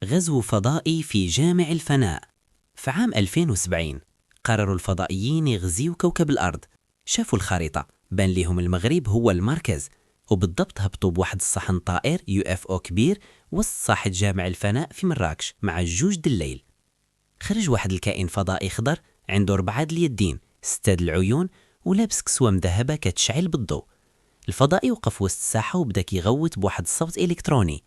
غزو فضائي في جامع الفناء. في عام 2070 قرروا الفضائيين يغزيوا كوكب الأرض. شافوا الخريطة، بان ليهم المغرب هو المركز، وبالضبط هبطوا بواحد الصحن طائر UFO كبير وسط ساحة جامع الفناء في مراكش مع الجوج د الليل. خرج واحد الكائن فضائي خضر عنده 4 اليدين 6 العيون ولابس كسوة مذهبة كتشعل بالضوء. الفضائي وقف وسط الساحة وبدا كيغوت بواحد الصوت إلكتروني: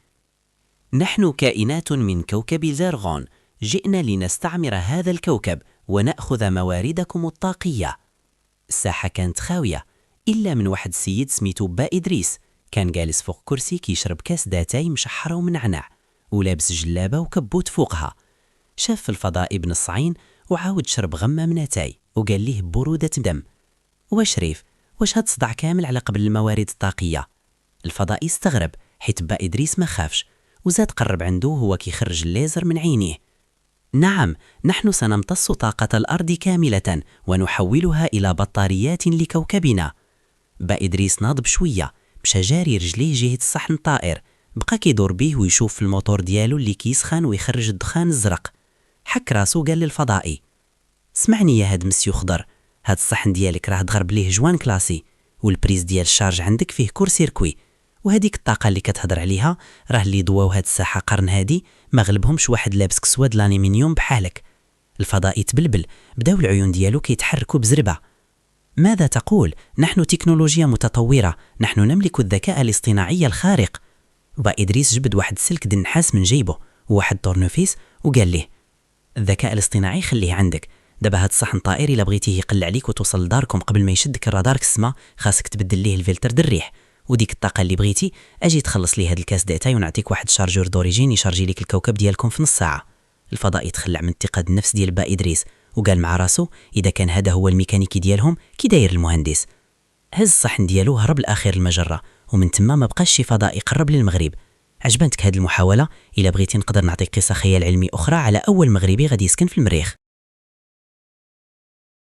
نحن كائنات من كوكب زارغون، جئنا لنستعمر هذا الكوكب ونأخذ مواردكم الطاقية. الساحة كانت خاوية إلا من واحد السيد سميتو با إدريس، كان جالس فوق كرسي كيشرب كاس داتاي مشحرة ومنعنع ولابس جلابة وكبوت فوقها. شاف الفضائي بن الصعين وعاود شرب غمة من اتاي وقال ليه برودة دم: واش ريف، واش هاد صداع كامل على قبل الموارد الطاقية؟ الفضائي استغرب حيت با إدريس ما خافش وزاد قرب عنده هو كيخرج الليزر من عينيه. نعم، نحن سنمتص طاقة الأرض كاملة ونحولها إلى بطاريات لكوكبنا. با إدريس ناض بشوية، مشى جاري رجليه جهة الصحن الطائر، بقى كيدور بيه ويشوف في الموتور ديالو اللي كيسخن ويخرج الدخان الزرق. حك راسو قال للفضائي: سمعني يا هاد مسيو خضر، هاد الصحن ديالك راه ضرب ليه جوان كلاسي، والبريز ديال الشارج عندك فيه كور سيركوي، وهديك الطاقة اللي كتهضر عليها راه اللي ضواو هاد الساحة قرن هادي ما غلبهمش واحد لابس كسوة د الألمنيوم بحالك. الفضائي تبلبل، بداو العيون ديالو كيتحركوا بزربة. ماذا تقول؟ نحن تكنولوجيا متطورة، نحن نملك الذكاء الاصطناعي الخارق. با إدريس جبد واحد السلك د النحاس من جيبه وواحد طورنوفيس وقال له: الذكاء الاصطناعي خليه عندك، دابا هاد الصحن طائر الا بغيتيه يقل عليك وتوصل لداركم قبل ما يشدك الرادار كسما خاصك تبدل ليه الفلتر د الريح، وديك الطاقه اللي بغيتي اجي تخلص لي هاد الكاس داتاي ونعطيك واحد الشارجور دوريجين يشارجي لك الكوكب ديالكم في نص ساعه. الفضائي تخلع من الثقه النفس ديال با إدريس وقال مع راسو: اذا كان هذا هو الميكانيكي ديالهم كي داير المهندس. هز الصحن ديالو هرب لاخر المجره، ومن تما ما بقاش شي فضائي قرب للمغرب. عجبتك هاد المحاوله؟ الا بغيتي نقدر نعطيك قصه خيال علمي اخرى على اول مغربي غادي يسكن في المريخ.